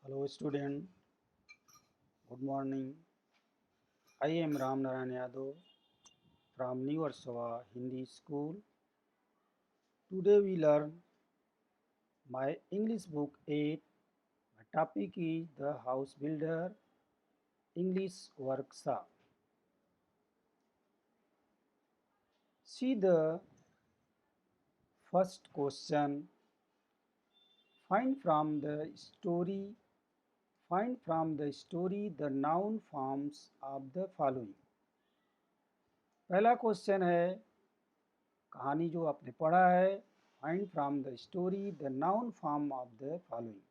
Hello student, good morning. I am Ram Narayan Yadav from New Warsaw Hindi School. Today we learn my English book 8. My topic is the house builder English workshop. See the first question. Find from the story Find from the story the noun forms of the following. पहला question है कहानी जो आपने पढ़ा है find from the story the noun form of the following.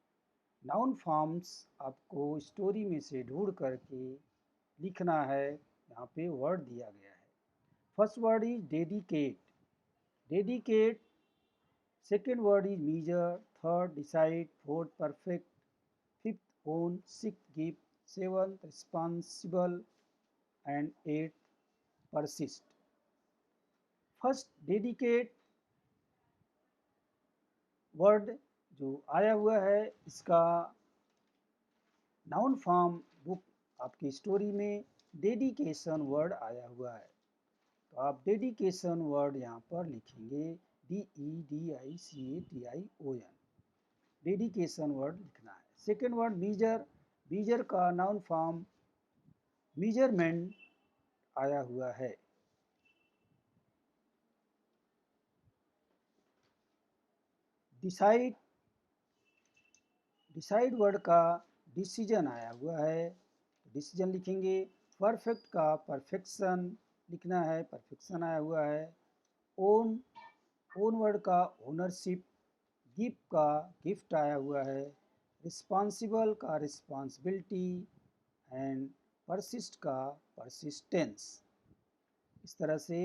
Noun forms आपको story में से ढूंढ करके लिखना है। यहाँ पे वर्ड दिया गया है। First word is dedicate, dedicate. Second word is measure, third decide, fourth perfect, fifth own, sixth give, seventh responsible and eighth persist. First dedicate word जो आया हुआ है इसका नाउन फॉर्म बुक आपकी स्टोरी में डेडिकेशन वर्ड आया हुआ है। तो आप डेडिकेशन वर्ड यहाँ पर लिखेंगे DEDICATION, डेडिकेशन वर्ड लिखना है। सेकेंड वर्ड मीजर, मीजर का नाउन फॉर्म मेजरमेंट आया हुआ है। डिसाइड, डिसाइड वर्ड का डिसीजन आया हुआ है, डिसीजन लिखेंगे। परफेक्ट का परफेक्शन लिखना है, परफेक्शन आया हुआ है। ओन, ओन वर्ड का ओनरशिप। गिफ्ट का गिफ्ट आया हुआ है। रिस्पॉन्सिबल का रिस्पॉन्सिबिलिटी एंड परसिस्ट का परसिस्टेंस। इस तरह से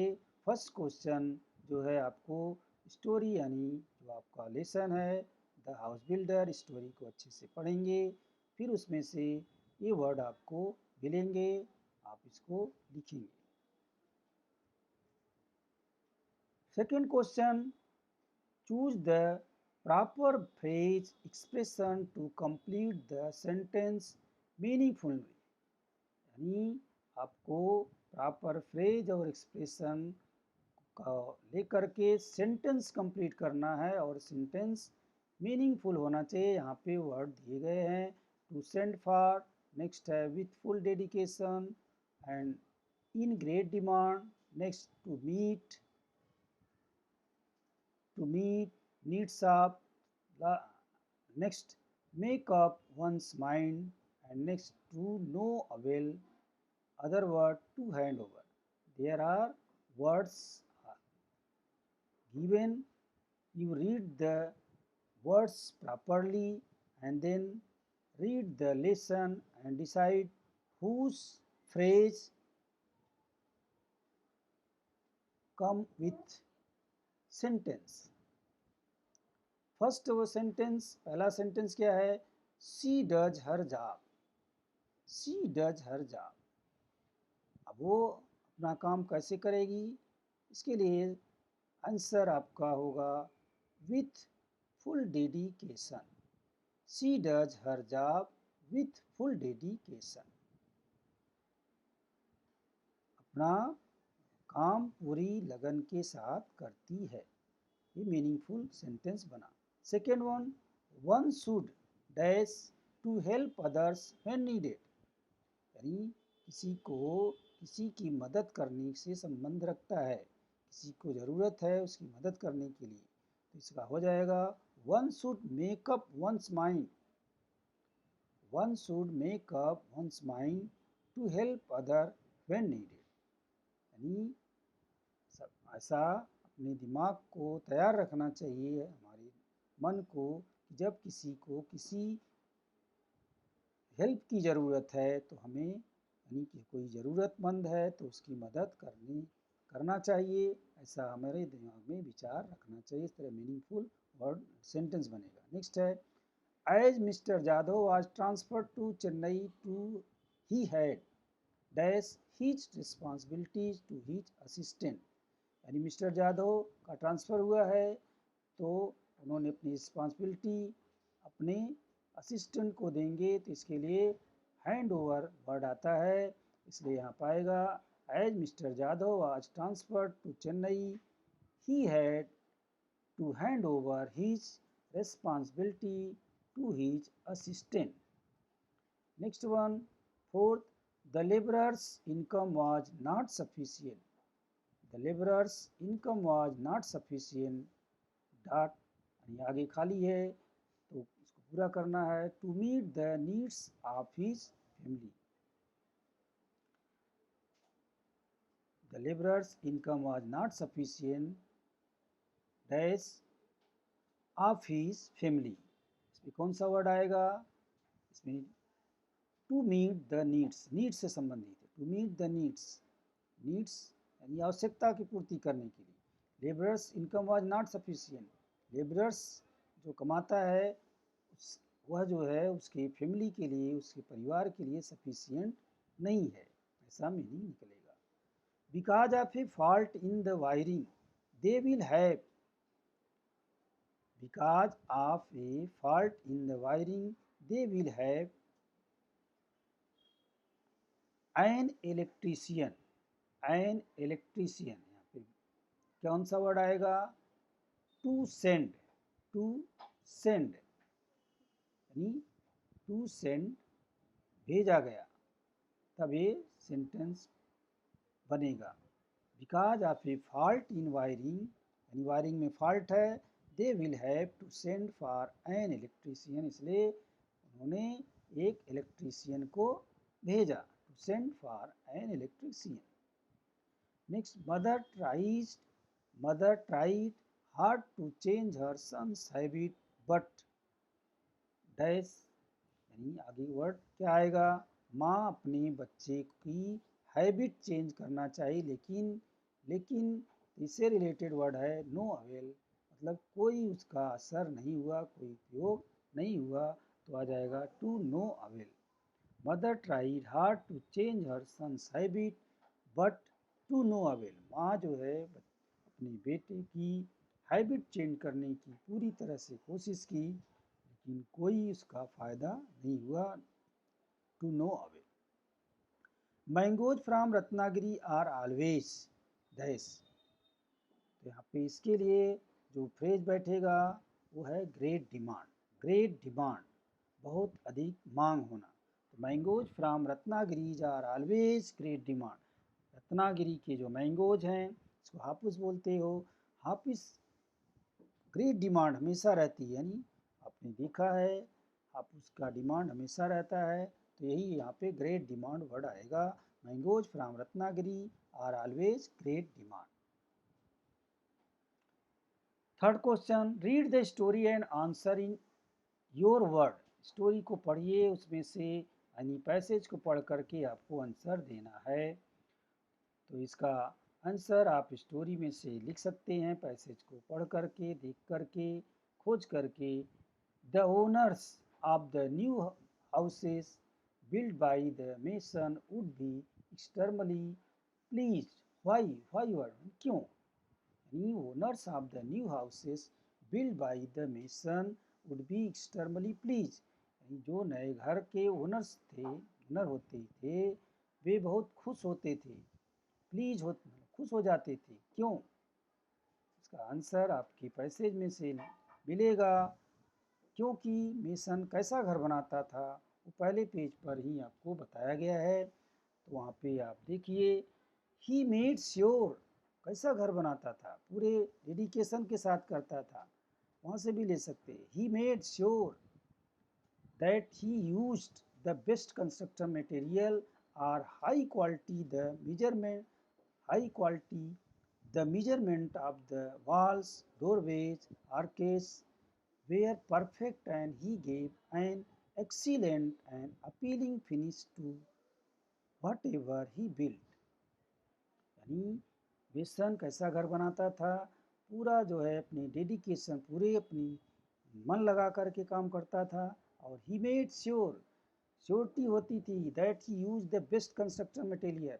फर्स्ट क्वेश्चन जो है आपको स्टोरी यानी जो आपका लेसन है द हाउस बिल्डर, स्टोरी को अच्छे से पढ़ेंगे, फिर उसमें से ये वर्ड आपको मिलेंगे, आप इसको लिखेंगे। Second question, choose the proper phrase expression to complete the sentence meaningfully. यानी आपको प्रॉपर फ्रेज और एक्सप्रेशन लेकर के सेंटेंस कंप्लीट करना है और सेंटेंस मीनिंगफुल होना चाहिए। यहाँ पे वर्ड दिए गए हैं। टू सेंड फॉर, नेक्स्ट है with full dedication and in great demand, next to meet needs of, next make up one's mind and next to no avail, other word to hand over. There are words given, you read the words properly and then read the lesson and decide whose phrase come with sentence. First वो sentence, पहला sentence क्या है? She does her job, she does her job. अब वो अपना काम कैसे करेगी? इसके लिए आंसर आपका होगा with full dedication. She does her job with full dedication. अपना काम पूरी लगन के साथ करती है। ये मीनिंगफुल सेंटेंस बना। Second one should dash to help others when needed. यानी किसी को किसी की मदद करने से संबंध रखता है, किसी को ज़रूरत है उसकी मदद करने के लिए, तो इसका हो जाएगा one should make up one's mind, one should make up one's mind to help other when needed. यानी ऐसा अपने दिमाग को तैयार रखना चाहिए, हमारे मन को, जब किसी को किसी हेल्प की ज़रूरत है तो हमें, यानी कि कोई ज़रूरतमंद है तो उसकी मदद करना चाहिए। ऐसा हमारे दिमाग में विचार रखना चाहिए। इस तरह मीनिंगफुल वर्ड सेंटेंस बनेगा। नेक्स्ट है as Mister Jadhav was transfer to Chennai to he had dash his responsibilities to his assistant. यानी मिस्टर जाधव का ट्रांसफ़र हुआ है तो उन्होंने अपनी रिस्पॉन्सिबिलिटी अपने असिस्टेंट को देंगे तो इसके लिए हैंड ओवर वर्ड आता है, इसलिए यहाँ पाएगा as Mister Jadhav was transferred to Chennai he had to hand over his responsibility to his assistant. Next one, fourth, the laborer's income was not sufficient. The laborer's income was not sufficient. Dot यानी आगे खाली है तो इसको पूरा करना है to meet the needs of his family. The laborer's income was not sufficient dash of his family. इसमें कौन सा वर्ड आएगा? इसमें to meet the needs, needs से संबंधित है, to meet the needs, needs यानी आवश्यकता की पूर्ति करने के लिए। Labourers income was not sufficient, labourers जो कमाता है वह जो है उसके फैमिली के लिए, उसके परिवार के लिए सफिशिएंट नहीं है, ऐसा मीनिंग निकलेगा। Because of a fault in the wiring they will have, because of a fault in the wiring they will have an electrician, an electrician यहाँ पे कौन सा वर्ड आएगा? to send, to send यानी to send भेजा गया, तब ये सेंटेंस बनेगा। Because of a fault in wiring यानी वायरिंग में फॉल्ट है, they will have to send for an electrician, इसलिए उन्होंने एक इलेक्ट्रीशियन को भेजा, to send for an electrician. Next, mother tried hard to change her son's habit but dash यानी आगे वर्ड क्या आएगा? माँ अपने बच्चे की हैबिट चेंज करना चाहिए लेकिन इससे रिलेटेड वर्ड है नो अवेल, मतलब कोई उसका असर नहीं हुआ, कोई उपयोग नहीं हुआ, तो आ जाएगा to no avail. Mother tried hard to change her son's habit but to no avail, माँ जो है अपने बेटे की हैबिट चेंज करने की पूरी तरह से कोशिश की लेकिन कोई उसका फ़ायदा नहीं हुआ, to no avail. Mangoes from Ratnagiri are always dash, तो यहाँ पे इसके लिए जो फ्रेज बैठेगा वो है ग्रेट डिमांड, ग्रेट डिमांड बहुत अधिक मांग होना। तो mangoes from Ratnagiris are always great demand, Ratnagiri के जो मैंगोज हैं इसको हापुस बोलते हो, हापुस ग्रेट डिमांड हमेशा रहती है, यानी आपने देखा है हापुस का डिमांड हमेशा रहता है, तो यही यहाँ पे ग्रेट डिमांड वर्ड आएगा। Mangoes from Ratnagiri are always great demand. Third question, read the story and answer in your word, story को पढ़िए, उसमें से यानी पैसेज को पढ़ करके आपको आंसर देना है। तो इसका आंसर आप स्टोरी में से लिख सकते हैं, पैसेज को पढ़ करके, देख करके, खोज करके। The owners of the new houses built by the mason would be extremely pleased. Why word? क्यों? New owners of the new houses built by the mason would be extremely pleased. जो नए घर के ओनर्स थे, owner होते थे, वे बहुत खुश होते थे, खुश हो जाते थे, क्यों? इसका आंसर आपके पैसेज में से मिलेगा। क्योंकि मेसन कैसा घर बनाता था वो पहले पेज पर ही आपको बताया गया है, तो वहाँ पे आप देखिए, ही मेड श्योर, कैसा घर बनाता था, पूरे डेडिकेशन के साथ करता था, वहाँ से भी ले सकते हैं। He made sure that he used the best construction material और high quality the measurement of the walls, doorways, arches were perfect and he gave an excellent and appealing finish to whatever he built. यानी mason कैसा घर बनाता था, पूरा जो है अपनी डेडिकेशन, पूरे अपनी मन लगा करके काम करता था, और ही मेड श्योर, श्योरिटी होती थी that he use the best construction material,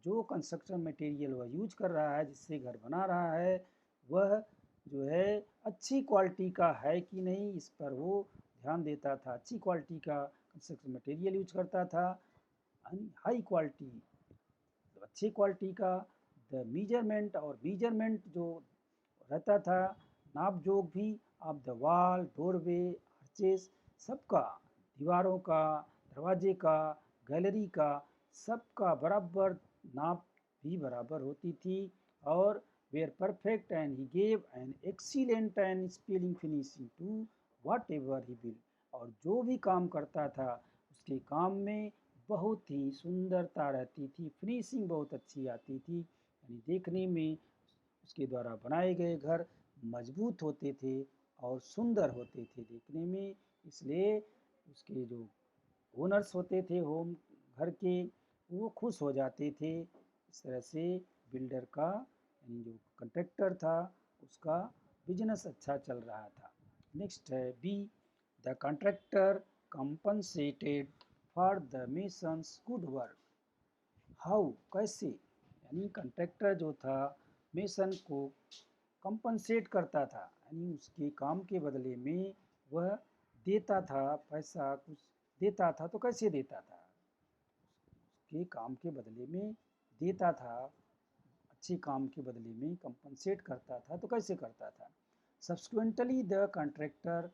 जो कंस्ट्रक्शन मटेरियल वह यूज कर रहा है, जिससे घर बना रहा है, वह जो है अच्छी क्वालिटी का है कि नहीं, इस पर वो ध्यान देता था, अच्छी क्वालिटी का कंस्ट्रक्शन मटेरियल यूज करता था, हाई क्वालिटी अच्छी क्वालिटी का द मीजरमेंट और मीजरमेंट जो रहता था, नाप जोख भी of the wall, doorway, arches, सबका, दीवारों का, दरवाजे का, गैलरी का, सबका बराबर नाप भी बराबर होती थी और were perfect and he gave an excellent and spelling finishing to whatever he build. और जो भी काम करता था उसके काम में बहुत ही सुंदरता रहती थी, फिनिशिंग बहुत अच्छी आती थी, यानी देखने में उसके द्वारा बनाए गए घर मजबूत होते थे और सुंदर होते थे देखने में। इसलिए उसके जो ओनर्स होते थे होम घर के, वो खुश हो जाते थे। इस तरह से बिल्डर का यानी जो कंट्रैक्टर था उसका बिजनेस अच्छा चल रहा था। नेक्स्ट है B, the contractor compensated for the mason's good work. How, कैसे, यानी कंट्रैक्टर जो था मेसन को कंपनसेट करता था, यानी उसके काम के बदले में वह देता था पैसा, कुछ देता था तो कैसे देता था, उसके काम के बदले में देता था, अच्छे काम के बदले में कंपनसेट करता था तो कैसे करता था। Subsequently the contractor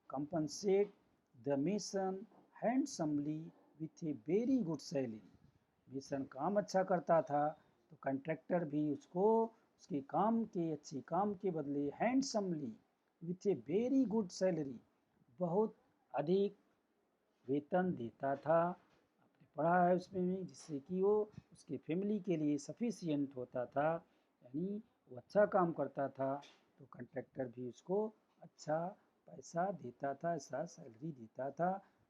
compensate the mason handsomely with a very good salary. Mason काम अच्छा करता था तो कंट्रैक्टर भी उसको उसके काम के अच्छे काम के बदले handsomely with a very good salary, बहुत अधिक वेतन देता था। आपने पढ़ा है उसमें भी, जिससे कि वो उसके फैमिली के लिए सफिशियंट होता था, यानी वो अच्छा काम करता था तो कंट्रैक्टर भी उसको अच्छा पैसा देता था, ऐसा सैलरी देता था।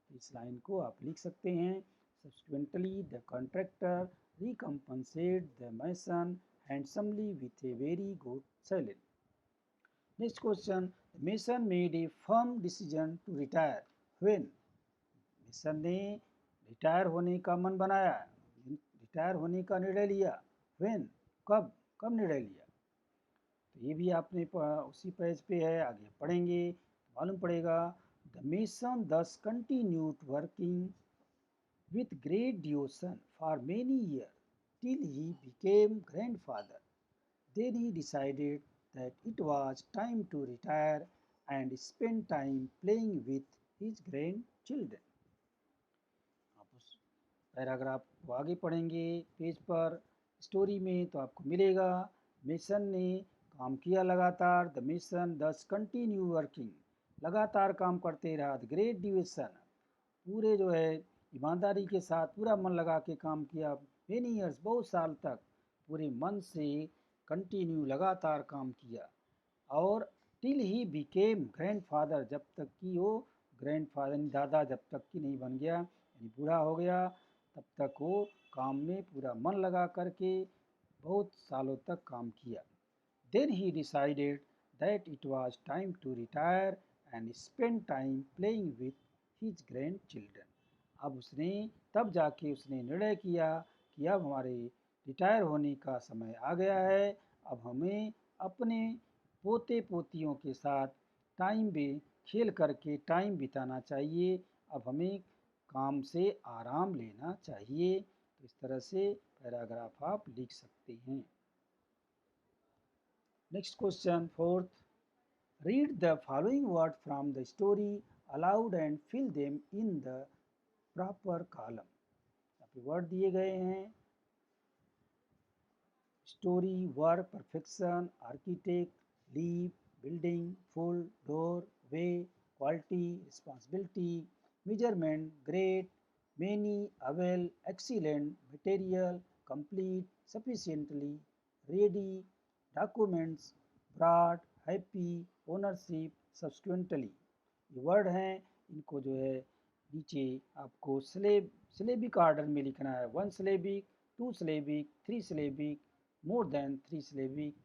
इस लाइन को आप लिख सकते हैं, subsequently the contractor recompensated the mason handsomely with a very good salary. Next question, the mason made a firm decision to retire when? Mason ने रिटायर होने का मन बनाया, रिटायर होने का निर्णय लिया। when, कब, कब निर्णय लिया, तो ये भी आपने उसी पेज पे है, आगे पढ़ेंगे मालूम पड़ेगा। The mason thus continued working with great devotion for many years till he became grandfather. Then he decided that it was time to retire and spend time playing with his grandchildren. आप उस paragraph को आगे पढ़ेंगे page पर story में तो आपको मिलेगा, मेसन ने काम किया लगातार, द मेसन दस कंटिन्यू वर्किंग, लगातार काम करते रहा, द ग्रेट डिविशन, पूरे जो है ईमानदारी के साथ पूरा मन लगा के काम किया, मेनी ईयर्स, बहुत साल तक पूरे मन से कंटिन्यू लगातार काम किया, और टिल ही बिकेम ग्रैंडफादर, जब तक कि वो ग्रैंडफादर दादा जब तक कि नहीं बन गया, यानी बूढ़ा हो गया, तब तक वो काम में पूरा मन लगा करके बहुत सालों तक काम किया। Then he decided that it was time to retire and spend time playing with his grandchildren. अब उसने तब जाके उसने निर्णय किया कि अब हमारे रिटायर होने का समय आ गया है, अब हमें अपने पोते पोतियों के साथ टाइम में खेल करके टाइम बिताना चाहिए, अब हमें काम से आराम लेना चाहिए। तो इस तरह से पैराग्राफ आप लिख सकते हैं। Next question fourth, read the following word from the story aloud and fill them in the proper column. यहाँ पे वर्ड दिए गए हैं, story, work, perfection, architect, leave, building, full, door, way, quality, responsibility, measurement, great, many, avail, excellent, material, complete, sufficiently, ready, documents, broad, happy, ownership, subsequently. ये word हैं, इनको जो है नीचे आपको सिलेबिक ऑर्डर में लिखना है, 1 syllabic, 2 syllabic, 3 syllabic, more than 3 syllabic.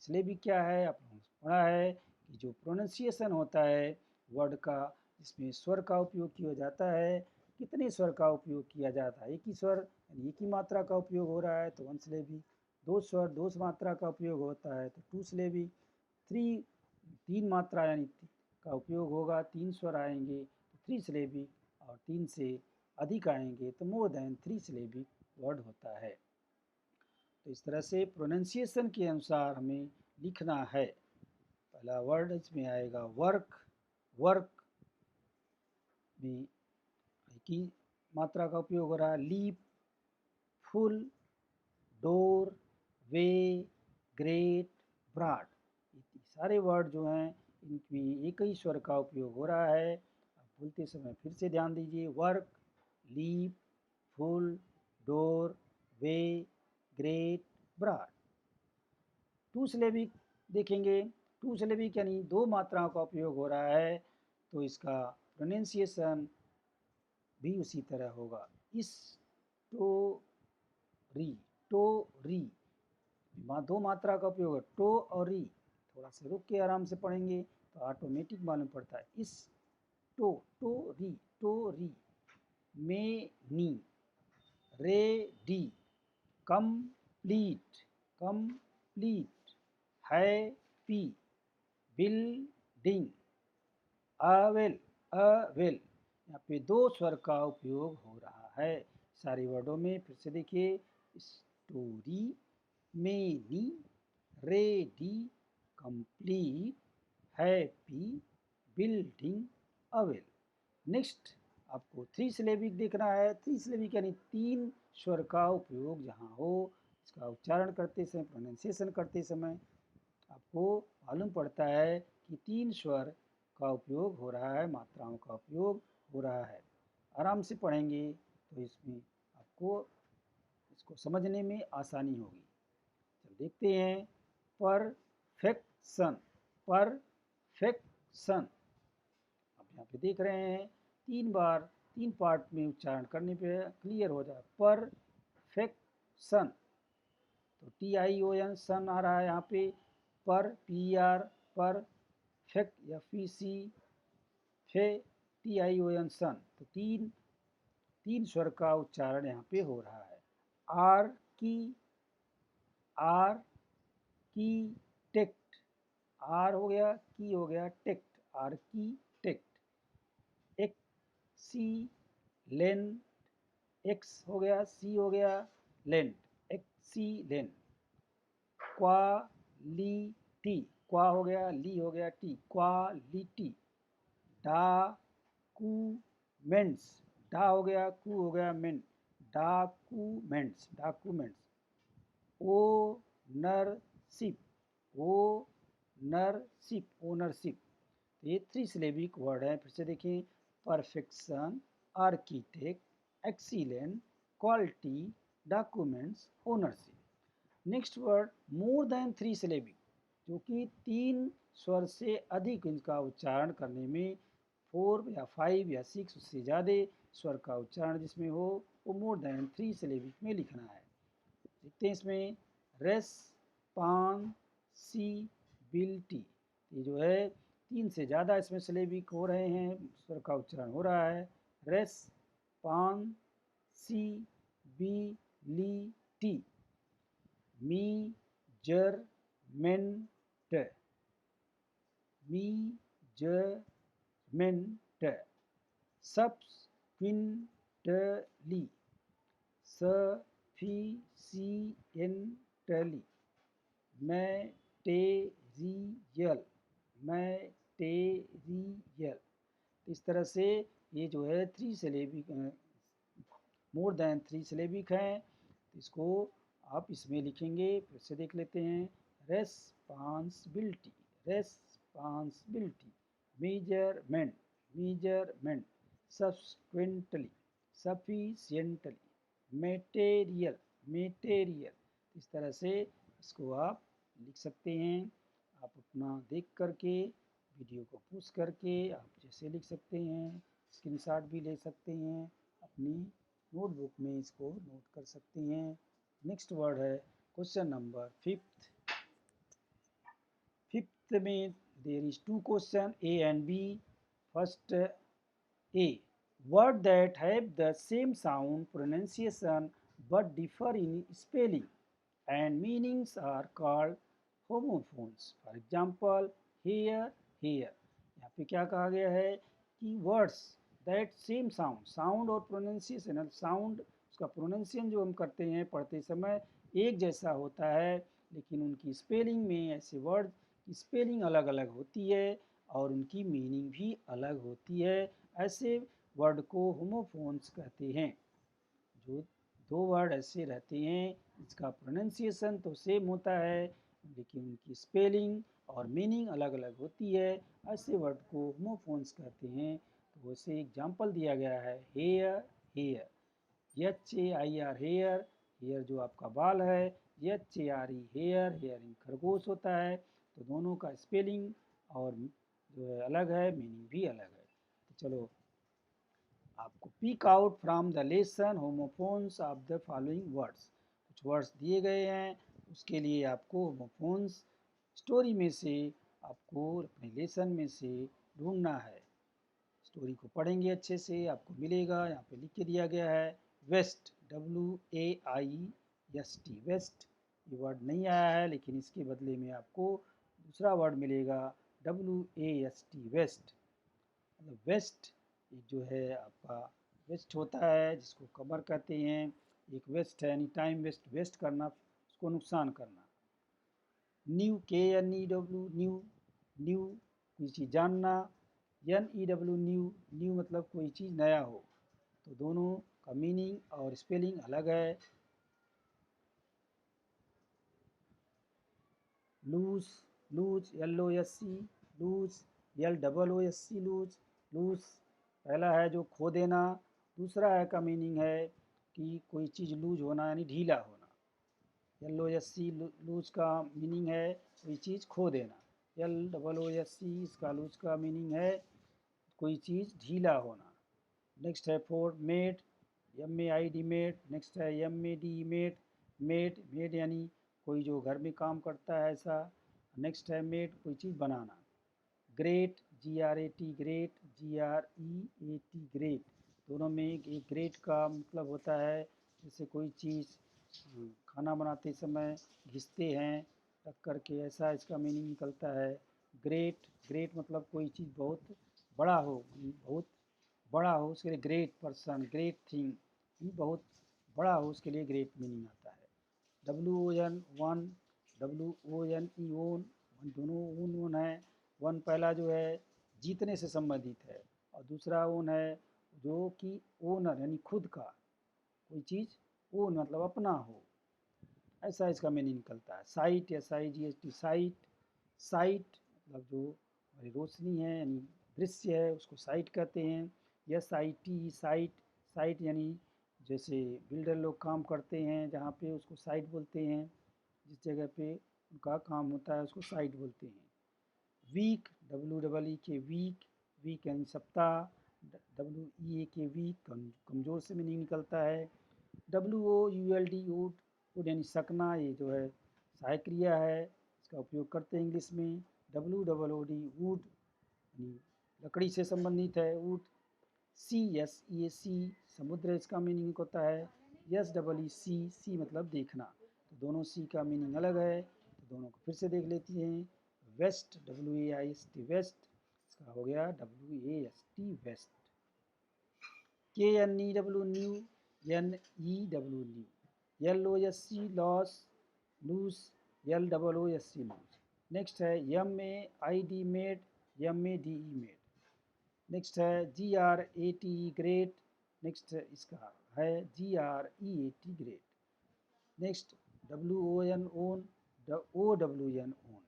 Syllabic क्या है, आपने पढ़ा है कि जो प्रोनाउंसिएशन होता है वर्ड का, जिसमें स्वर का उपयोग किया जाता है, कितने स्वर का उपयोग किया जाता है, एक ही स्वर यानी एक ही मात्रा का उपयोग हो रहा है तो 1 सिलेबिक, दो स्वर दो मात्रा का उपयोग होता है तो 2 सिलेबिक, 3 3 मात्रा यानी का उपयोग होगा, 3 स्वर आएंगे तो 3 सिलेबिक, और 3 से अधिक आएंगे तो मोर देन 3 सिलेबिक वर्ड होता है। तो इस तरह से प्रोनाउंसिएशन के अनुसार हमें लिखना है। पहला वर्ड इसमें आएगा वर्क। वर्क में की मात्रा का उपयोग हो रहा है। Leap, full, door, way, great, broad, ये सारे वर्ड जो हैं इनमें एक ही स्वर का उपयोग हो रहा है। अब बोलते समय फिर से ध्यान दीजिए। Work, leap, full, door, way, great, broad. Two syllabic देखेंगे। टू सिलेबिक यानी दो मात्राओं का उपयोग हो रहा है, तो इसका प्रोनाउंसिएशन भी उसी तरह होगा। इस टो री, टो री, दो मात्रा का उपयोग है, टो और री। थोड़ा सा रुक के आराम से पढ़ेंगे तो ऑटोमेटिक मालूम पड़ता है। इस टो, टो री, में नी, ready, complete, complete, happy, building, avail, avail. यहाँ पे दो स्वर का उपयोग हो रहा है सारे वर्डों में। फिर से देखिए। Story, many, ready, complete, happy, building, avail. Next आपको थ्री सिलेबिक देखना है। थ्री सिलेबिक यानी तीन स्वर का उपयोग जहाँ हो, इसका उच्चारण करते समय, प्रोनाउंसिएशन करते समय आपको मालूम पड़ता है कि तीन स्वर का उपयोग हो रहा है, मात्राओं का उपयोग हो रहा है। आराम से पढ़ेंगे तो इसमें आपको इसको समझने में आसानी होगी। चल देखते हैं। Perfection, perfection. अब यहाँ पे देख रहे हैं तीन बार, तीन पार्ट में उच्चारण करने पे क्लियर हो जाए। परफेक्शन, तो TION सन आ रहा है यहाँ पे। पर, PR, पर, फेक, FEC, फे, TION सन। तो तीन स्वर का उच्चारण यहाँ पे हो रहा है। आर की, आर की टेक्ट, आर हो गया, की हो गया, टेक्ट, आर की टेक्ट। एक्सीलेंट, एक्स हो गया, सी हो गया, लेंट, एक्सीलेंट। क्वालिटी, क्वा हो गया, ली हो गया, टी, क्वालिटी। डॉक्यूमेंट्स, डा हो गया, कू हो गया, मेंट, documents, documents. Ownership, ownership, ownership. ये थ्री सिलेबिक वर्ड है। फिर से देखें। Perfection, architect, excellent, quality, documents, ownership. Next word more than three syllabic, जो कि तीन स्वर से अधिक इनका उच्चारण करने में, 4 या 5 या 6 उससे ज़्यादा स्वर का उच्चारण जिसमें हो, वो मोर देन थ्री सिलेबिक में लिखना है। देखते हैं इसमें। रेस्पॉन्सिबिलिटी, ये जो है तीन से ज़्यादा इसमें सिलेबिक हो रहे हैं, स्वर का उच्चारण हो रहा है। Responsibility. Measurement, measurement. Subsequently, sufficiently. Material, material. इस तरह से ये जो है थ्री सिलेबिक, मोर देन थ्री सिलेबिक हैं। इसको आप इसमें लिखेंगे। फिर से देख लेते हैं। Responsibility, responsibility. Measurement, measurement. Subsequently, sufficiently. Material, material. इस तरह से इसको आप लिख सकते हैं। आप अपना देख करके, वीडियो को पॉज करके आप जैसे लिख सकते हैं, स्क्रीनशॉट भी ले सकते हैं, अपनी नोटबुक में इसको नोट कर सकते हैं। नेक्स्ट वर्ड है क्वेश्चन नंबर फिफ्थ। फिफ्थ में there is two question, A and B. First A, word that have the same sound pronunciation but differ in spelling and meanings are called homophones. For example, here, here. यहाँ पे क्या कहा गया है कि words that same sound, sound और pronunciation, sound उसका pronunciation जो हम करते हैं पढ़ते समय एक जैसा होता है, लेकिन उनकी स्पेलिंग में ऐसे वर्ड की स्पेलिंग अलग अलग होती है और उनकी मीनिंग भी अलग होती है। ऐसे वर्ड को होमोफोन्स कहते हैं। जो दो वर्ड ऐसे रहते हैं इसका प्रोनाउंसिएशन तो सेम होता है लेकिन उनकी स्पेलिंग और मीनिंग अलग अलग होती है, ऐसे वर्ड को होमोफोन्स कहते हैं। तो वैसे एग्जाम्पल दिया गया है hair, hair, H A I R, hair, hair जो आपका बाल है, H A R E, hare, हेयरिंग खरगोश होता है। तो दोनों का स्पेलिंग और जो है अलग है, मीनिंग भी अलग है। तो चलो आपको pick out from the lesson homophones of the following words, कुछ वर्ड्स दिए गए हैं उसके लिए आपको होमोफोन्स स्टोरी में से आपको अपने लेसन में से ढूंढना है। स्टोरी को पढ़ेंगे अच्छे से आपको मिलेगा, यहाँ पे लिख के दिया गया है वेस्ट, WAIST, वेस्ट। ये वर्ड नहीं आया है लेकिन इसके बदले में आपको दूसरा वर्ड मिलेगा WAST, वेस्ट। मतलब वेस्ट एक जो है आपका वेस्ट होता है जिसको कमर कहते हैं, एक वेस्ट है यानी टाइम वेस्ट, वेस्ट करना, उसको नुकसान करना। न्यू, KNEW, न्यू, न्यू कोई चीज़ जानना, NEW, न्यू, न्यू मतलब कोई चीज़ नया हो। तो दोनों का मीनिंग और स्पेलिंग अलग है। Lose, lose, LOSC, lose, LOOSC, loose, loose पहला है जो खो देना, दूसरा है का मीनिंग है कि कोई चीज़ लूज होना यानी ढीला होना। LOSC लूज का मीनिंग है कोई चीज़ खो देना, LOOSC इसका लूज का मीनिंग है कोई चीज़ ढीला होना। नेक्स्ट है four, made, MAID, made. Next है MAD, मेड, मेड, मेड यानी कोई जो घर में काम करता है ऐसा। नेक्स्ट है मेड कोई चीज़ बनाना। Great, GRAT, great, GREAT, great, दोनों में एक ग्रेट का मतलब होता है जैसे कोई चीज़ खाना बनाते समय घिसते हैं रख करके, ऐसा इसका मीनिंग निकलता है। ग्रेट, ग्रेट मतलब कोई चीज़ बहुत बड़ा हो, बहुत बड़ा हो उसके लिए ग्रेट पर्सन, ग्रेट थिंग, बहुत बड़ा हो उसके लिए ग्रेट मीनिंग आता है। WON, वन, WONE, ओन, दोनों ओन है। वन पहला जो है जीतने से संबंधित है और दूसरा ओन है जो कि ओनर यानी खुद का, कोई चीज़ ओन मतलब अपना हो, ऐसा इसका मीनिंग निकलता है। साइट, SIGHT, साइट, साइट मतलब जो हमारी रोशनी है यानी दृश्य है उसको साइट कहते हैं। SIT, साइट, साइट यानी जैसे बिल्डर लोग काम करते हैं जहाँ पे उसको साइट बोलते हैं, जिस जगह पे उनका काम होता है उसको साइट बोलते हैं। वीक, WEEK, वीक, वीक यानी सप्ताह, WEAK, वीक कमज़ोर से मीनिंग निकलता है। WOULD, वुड, वुड यानी सकना, ये जो है सहायक क्रिया है, इसका उपयोग करते हैं इंग्लिश में। WOOD, वुड यानी लकड़ी से संबंधित है, वुड। CSEAC, समुद्र इसका मीनिंग होता है। SEEC, सी मतलब देखना, तो दोनों सी का मीनिंग अलग है, तो दोनों को फिर से देख लेती हैं। वेस्ट, WAIST, वेस्ट, इसका हो गया WAST, waste. KNEW, knew, NEW, new. LOSC, loss, lose, LOOSC, loose. Next है MAID, maid, MADE, made. Next है GRATE, ग्रेट। नेक्स्ट इसका है GREAT, great. Next WON, won, OWN, own.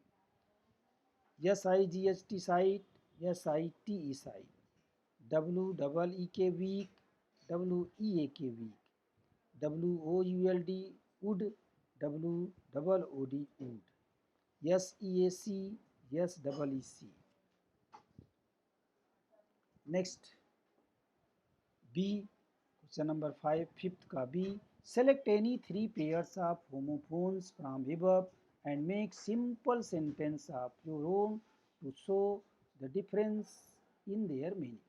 SIGHT, sight, SITE, site. WEEK, week, WEAK, weak. WOULD, would, WOOD, wood. SEAC, SEEC। Next B, question number 5, fifth का B. Select any 3 pairs of homophones from above and make simple sentence of your own to show the difference in their meaning।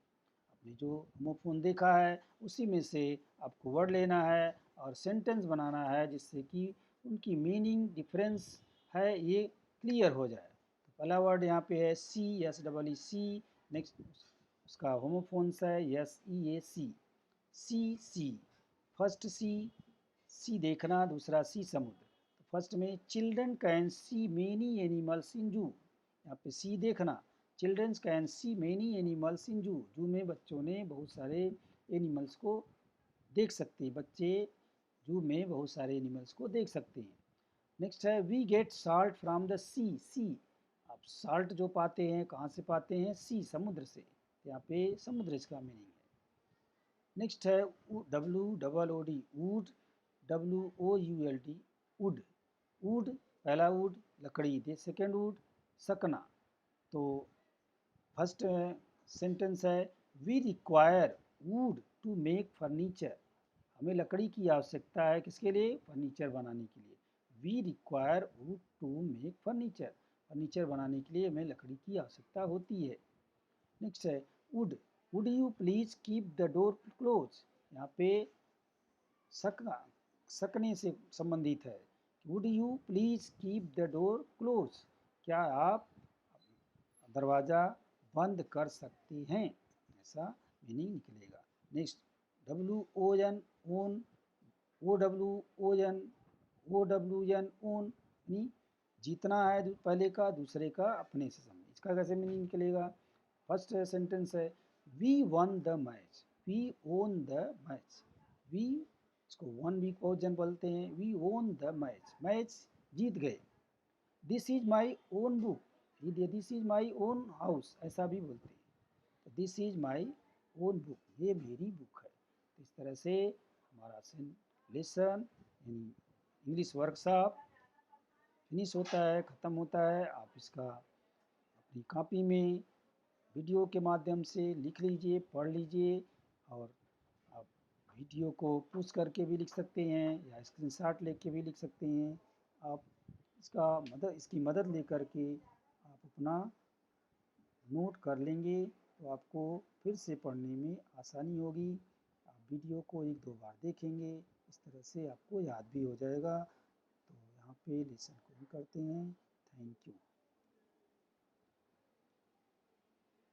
आपने जो homophone देखा है उसी में से आपको word लेना है और सेंटेंस बनाना है जिससे कि उनकी मीनिंग डिफरेंस है ये क्लियर हो जाए। तो पहला वर्ड यहाँ पे है सी, SEEC। नेक्स्ट उसका होमोफोन्स है S E A sea, see sea, first see, see देखना, दूसरा सी समुद्र। तो फर्स्ट में children can see many animals in zoo, यहाँ पे सी देखना, childrens can see many animals in zoo, zoo में बच्चों ने बहुत सारे एनिमल्स को देख सकते हैं, बच्चे जू में बहुत सारे एनिमल्स को देख सकते हैं। नेक्स्ट है we get salt from the sea, sea आप साल्ट जो पाते हैं कहाँ से पाते हैं, सी समुद्र से, तो यहाँ पे समुद्र इसका मीनिंग है। नेक्स्ट है W double O D, wood, W O U L D, would, wood पहला वुड लकड़ी, दे सेकेंड वुड सकना। तो फर्स्ट सेंटेंस है we require wood to make furniture, हमें लकड़ी की आवश्यकता है किसके लिए, फर्नीचर बनाने के लिए। We require wood to make furniture, furniture बनाने के लिए हमें लकड़ी की आवश्यकता होती है। नेक्स्ट है would, would you please keep the door close, यहाँ पे सकना, सकने से संबंधित है। Would you please keep the door close, क्या आप दरवाज़ा बंद कर सकते हैं, ऐसा मीनिंग निकलेगा। Next W O N won, O W O N, O W N own यानी जीतना है पहले का, दूसरे का अपने से संबंध, इसका कैसे मीनिंग निकलेगा। फर्स्ट सेंटेंस है we won the match, we own the match, we इसको वन भी बहुत जन बोलते हैं, we own the match, match जीत गए। This is my own book, this is my own house ऐसा भी बोलते हैं, तो this is my own book, ये मेरी बुक है। तो इस तरह से हमारा लेसन इंग्लिश वर्कशॉप फिनिश होता है, ख़त्म होता है। आप इसका अपनी कॉपी में वीडियो के माध्यम से लिख लीजिए, पढ़ लीजिए, और आप वीडियो को पुश करके भी लिख सकते हैं या स्क्रीनशॉट लेके भी लिख सकते हैं। आप इसकी मदद लेकर के आप अपना नोट कर लेंगे तो आपको फिर से पढ़ने में आसानी होगी। आप वीडियो को एक दो बार देखेंगे, इस तरह से आपको याद भी हो जाएगा। तो यहाँ पे लेसन को भी करते हैं। Thank you.